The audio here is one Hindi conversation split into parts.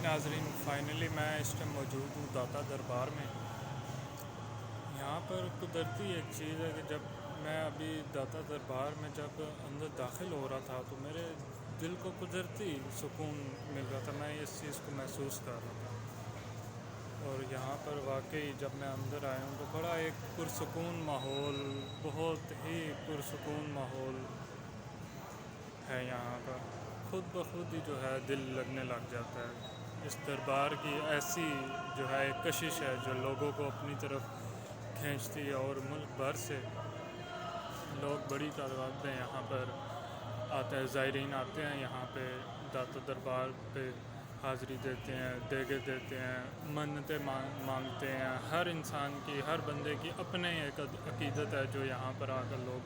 नाजरीन, फ़ाइनली मैं इस टाइम मौजूद हूँ दाता दरबार में। यहाँ पर कुदरती एक चीज़ है कि जब मैं अभी दाता दरबार में जब अंदर दाखिल हो रहा था तो मेरे दिल को कुदरती सुकून मिल रहा था। मैं इस चीज़ को महसूस कर रहा था और यहाँ पर वाकई जब मैं अंदर आया हूँ तो बड़ा एक पुरसुकून माहौल, बहुत ही पुरसुकून माहौल है यहाँ का। खुद ब खुद ही जो है दिल लगने लग जाता है। इस दरबार की ऐसी जो है एक कशिश है जो लोगों को अपनी तरफ खींचती है और मुल्क भर से लोग बड़ी तादाद में यहाँ पर आते हैं, ज़ायरीन आते हैं यहाँ पे दाता दरबार पे हाज़िरी देते हैं, देगे देते हैं, मन्नतें मांगते हैं। हर इंसान की, हर बंदे की अपने एक अकीदत है जो यहाँ पर आकर लोग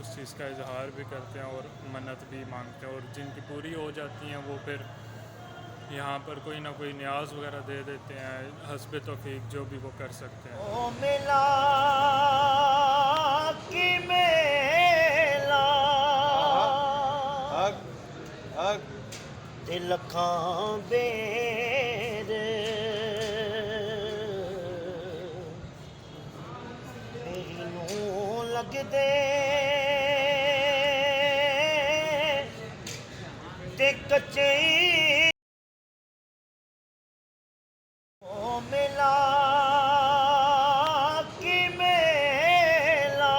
उस चीज़ का इजहार भी करते हैं और मन्नत भी मांगते हैं, और जिनकी पूरी हो जाती हैं वो फिर यहाँ पर कोई ना कोई न्याज वगैरह दे देते हैं, हस्ब तौफीक जो भी वो कर सकते हैं। ओ मेला की मेला ते लखां बेर मेरी नूं लगदे ते कच्चे ओ मेला की मेला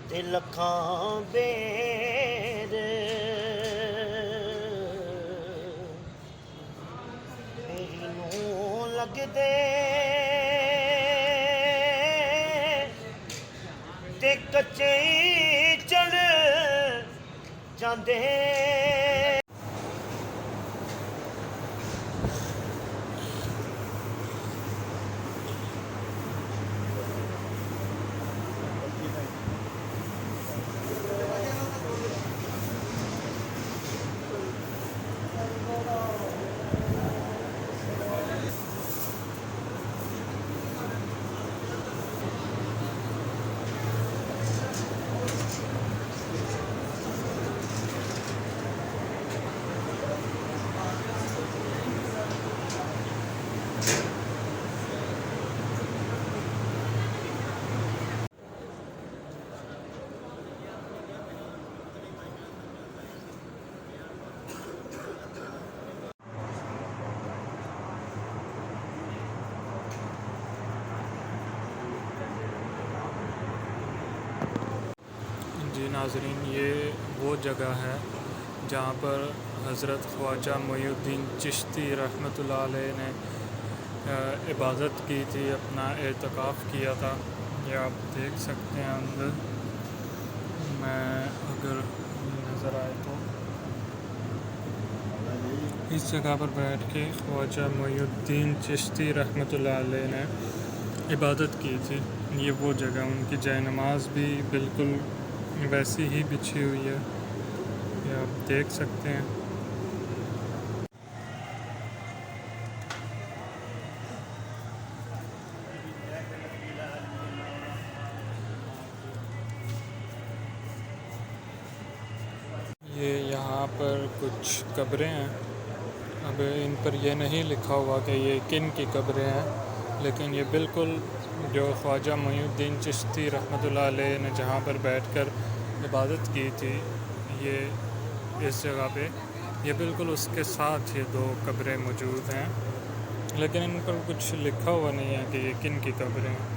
ते लखां बेर मेरी नूं लगदे ते कच्चे चढ़ जांदे। जी नाजरीन, ये वो जगह है जहाँ पर हज़रत ख्वाजा मोइनुद्दीन चिश्ती रहमतुल्लाह अलैह ने इबादत की थी, अपना एतकाफ़ किया था। ये आप देख सकते हैं अंदर, मैं अगर नज़र आए तो इस जगह पर बैठ के ख्वाजा मोइनुद्दीन चिश्ती रहमतुल्लाह अलैह ने इबादत की थी। ये वो जगह, उनकी जय नमाज भी बिल्कुल वैसी ही बिछी हुई है, ये आप देख सकते हैं। ये यहाँ पर कुछ कब्रें हैं। अब इन पर यह नहीं लिखा हुआ कि ये किन की कब्रें हैं, लेकिन ये बिल्कुल जो ख्वाजा मोइनुद्दीन चिश्ती रहमतुल्लाह अलैह ने जहाँ पर बैठकर इबादत की थी, ये इस जगह पे, ये बिल्कुल उसके साथ ये दो कब्रें मौजूद हैं, लेकिन इन पर कुछ लिखा हुआ नहीं है कि ये किन की कब्रें हैं।